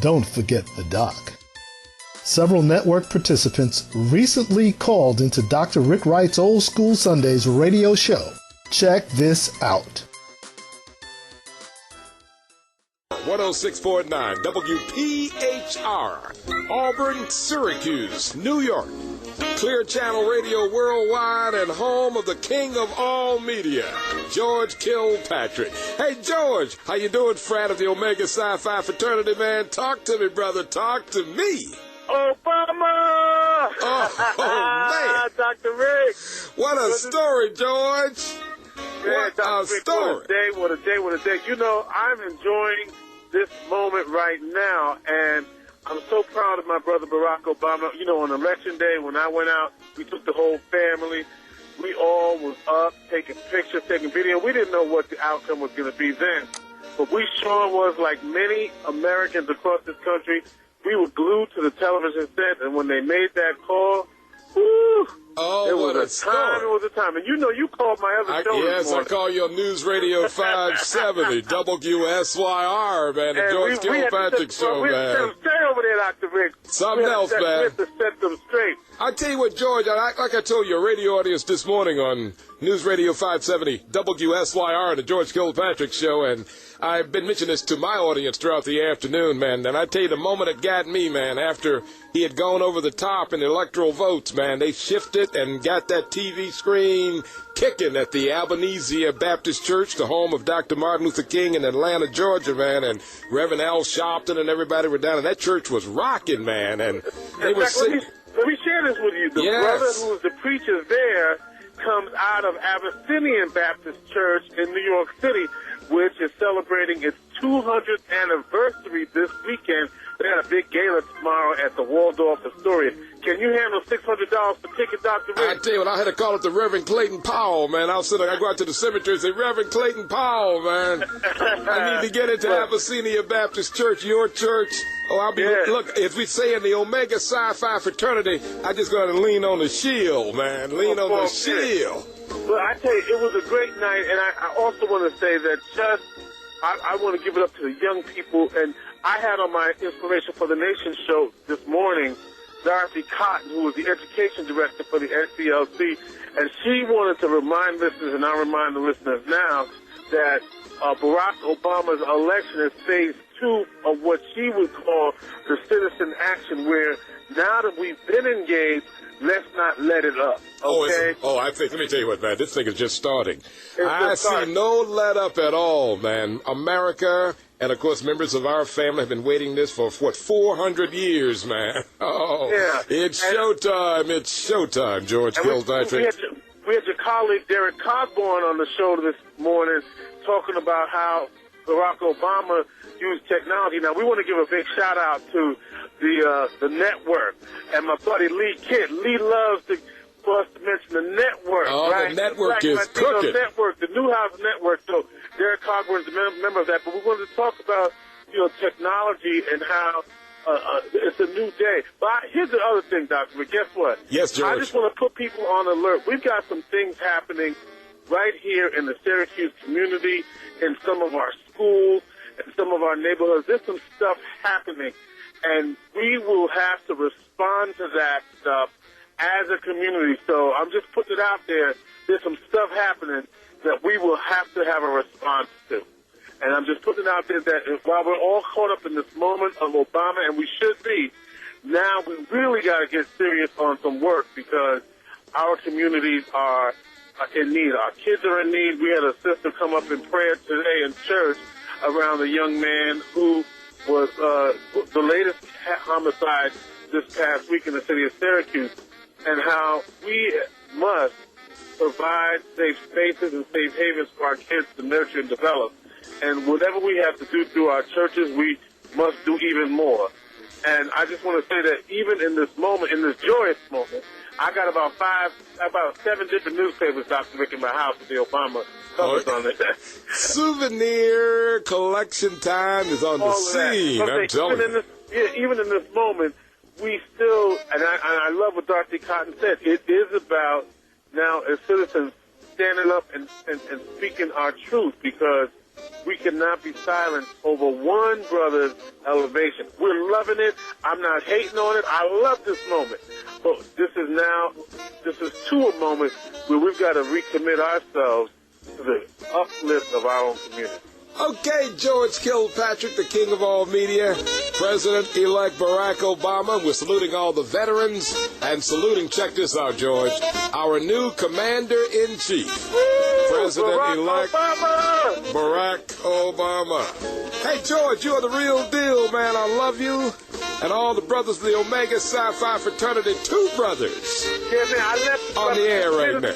Don't forget the doc. Several network participants recently called into Dr. Rick Wright's Old School Sundays radio show. Check this out. 106.9 WPHR, Auburn, Syracuse, New York. Clear Channel Radio Worldwide and home of the king of all media, George Kilpatrick. Hey, George, how you doing, frat of the Omega Sci-Fi fraternity, man? Talk to me, brother. Talk to me. Obama! Oh, man. Dr. Rick. What a story, George. What a story. What a day. You know, I'm enjoying this moment right now, and I'm so proud of my brother Barack Obama. You know, on Election Day, when I went out, we took the whole family. We all was up, taking pictures, taking video. We didn't know what the outcome was going to be then. But we sure was, like many Americans across this country, we were glued to the television set, and when they made that call, whoo, it was a time. And you know, you called my other show this morning. I call you on News Radio 570, WSYR, man, the George Kilpatrick Show, man. Stay over there, Dr. Rick. Something else, man. We have to set them straight. I tell you what, George, like I told your radio audience this morning on News Radio 570, WSYR, the George Kilpatrick Show, and I've been mentioning this to my audience throughout the afternoon, man, and I tell you, the moment it got me, man, after he had gone over the top in the electoral votes, man, they shifted and got that TV screen kicking at the Albanese Baptist Church, the home of Dr. Martin Luther King in Atlanta, Georgia, man, and Reverend Al Sharpton and everybody were down, and that church was rocking, man, and they were sitting... Let me share this with you. The brother who was the preacher there comes out of Abyssinian Baptist Church in New York City, which is celebrating its 200th anniversary this weekend. They got a big gala tomorrow at the Waldorf Astoria. Can you handle $600 for ticket, Dr. Rick? I tell you what, I had to call it the Reverend Clayton Powell, man. I go out to the cemetery and say, Reverend Clayton Powell, man. I need to get into Abyssinia Baptist Church, your church. Oh, I'll be, look, as we say in the Omega Sci-Fi fraternity, I just got to lean on the shield, man. Lean on the shield. Well, I tell you, it was a great night, and I also want to say that I want to give it up to the young people, and I had on my Inspiration for the Nation show this morning Dorothy Cotton, who was the education director for the NCLC, and she wanted to remind listeners, and I'll remind the listeners now, that Barack Obama's election is phase 2 of what she would call the citizen action, where now that we've been engaged, let's not let it up. Okay? Let me tell you what, man, this thing is just starting. I see no let up at all, man. America, and of course members of our family have been waiting this for, 400 years, man. It's showtime. It's showtime, George Kilpatrick. We had your colleague Derek Cogburn on the show this morning talking about how Barack Obama used technology. Now, we want to give a big shout-out to the network and my buddy Lee Kidd. Lee loves for us to mention the network. Oh, right? The network is cooking. The Newhouse Network. So Derek Cogburn's a member of that. But we wanted to talk about, technology and how it's a new day. But here's the other thing, Doctor. But guess what? Yes, George. I just want to put people on alert. We've got some things happening right here in the Syracuse community, in some of our schools, in some of our neighborhoods. There's some stuff happening, and we will have to respond to that stuff as a community. So I'm just putting it out there. There's some stuff happening that we will have to have a response to. And I'm just putting it out there that while we're all caught up in this moment of Obama, and we should be, now we really got to get serious on some work, because our communities are in need. Our kids are in need. We had a sister come up in prayer today in church around a young man who was the latest homicide this past week in the city of Syracuse, and how we must provide safe spaces and safe havens for our kids to nurture and develop. And whatever we have to do through our churches, we must do even more. And I just want to say that even in this moment, in this joyous moment, I got about 7 different newspapers, Dr. Rick, in my house with the Obama covers on it. Souvenir collection time is on the scene, I'm telling you. Even in this moment, we still, and I love what Dorothy Cotton said, it is about now as citizens standing up and speaking our truth, because we cannot be silent over one brother's elevation. We're loving it. I'm not hating on it. I love this moment. But this is to a moment where we've got to recommit ourselves to the uplift of our own community. Okay, George Kilpatrick, the king of all media, President-elect Barack Obama. We're saluting all the veterans and saluting, check this out, George, our new commander-in-chief, President-elect Barack Obama. Hey, George, you're the real deal, man. I love you. And all the brothers of the Omega Psi Phi fraternity, 2 brothers, yeah, man, I left on the air right now.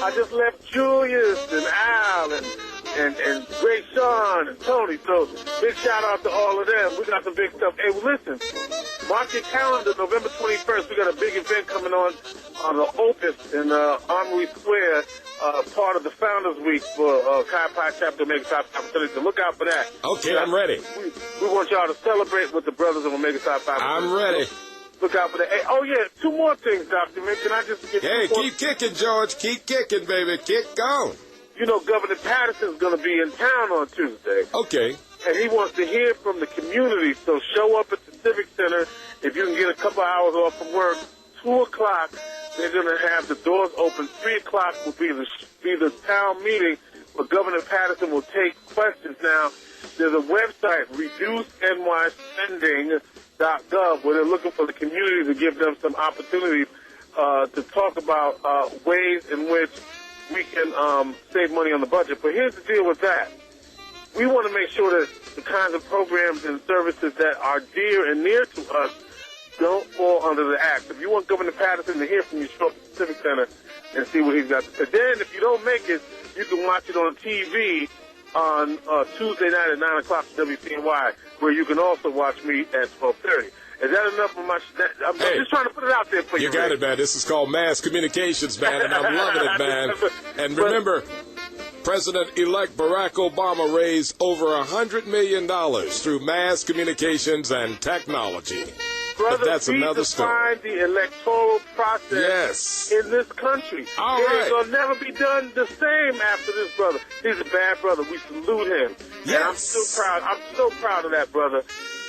I just left Julius and Al and Great Sean and Tony. So big shout out to all of them. We got some big stuff. Hey, well, listen, mark your calendar, November 21st. We got a big event coming on the Opus in Armory Square, part of the Founders Week for Chi Pi Chapter Omega Psi Phi fraternity. So look out for that. Okay, I'm ready. We want y'all to celebrate with the brothers of Omega Psi Phi. I'm ready. Look out for that. Hey, oh, yeah, 2 more things, Dr. Mick. Can I just get keep kicking, George. Keep kicking, baby. Kick on. You know, Governor Patterson's going to be in town on Tuesday. Okay. And he wants to hear from the community, so show up at the Civic Center. If you can get a couple hours off from work, 2 o'clock, they're going to have the doors open. 3 o'clock will be the town meeting where Governor Patterson will take questions. Now, there's a website, reducenyspending.gov, where they're looking for the community to give them some opportunities to talk about ways in which we can save money on the budget. But here's the deal with that. We want to make sure that the kinds of programs and services that are dear and near to us don't fall under the act. If you want Governor Patterson to hear from you, show up at the Civic Center and see what he's got to say. Then, if you don't make it, you can watch it on TV on Tuesday night at 9 o'clock at WPHR, where you can also watch me at 12:30. Is that enough of my... I'm just trying to put it out there for you. You got it, man. This is called mass communications, man, and I'm loving it, man. And remember, President-elect Barack Obama raised over $100 million through mass communications and technology. Brother, but that's another story. The electoral process in this country. All right. It will never be done the same after this brother. He's a bad brother. We salute him. Yes. And I'm still proud. I'm so proud of that brother.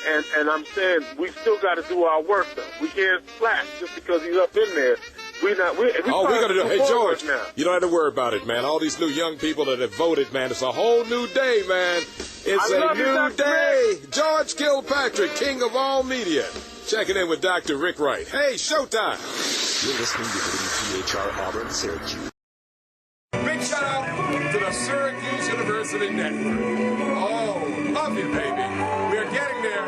And I'm saying we still got to do our work, though. We can't splash just because he's up in there. We got to do. Hey, George, now. You don't have to worry about it, man. All these new young people that have voted, man, it's a whole new day, man. It's a new day. George Kilpatrick, king of all media. Checking in with Dr. Rick Wright. Hey, showtime. You're listening to WPHR Auburn, Syracuse. Big shout out to the Syracuse University Network. Oh, love you, baby. We are getting there.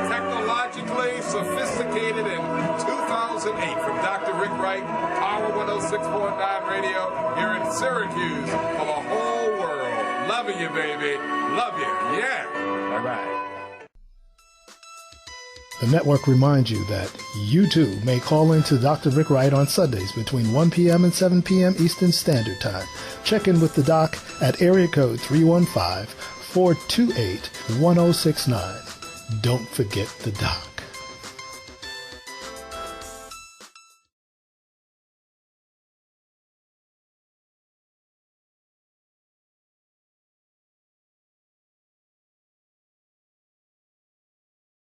Technologically sophisticated in 2008 from Dr. Rick Wright, Power 106.9 Radio here in Syracuse for the whole world. Loving you, baby. Love you. Yeah. Bye-bye. The network reminds you that you too may call in to Dr. Rick Wright on Sundays between 1 p.m. and 7 p.m. Eastern Standard Time. Check in with the doc at area code 315-428-1069. Don't forget the doc.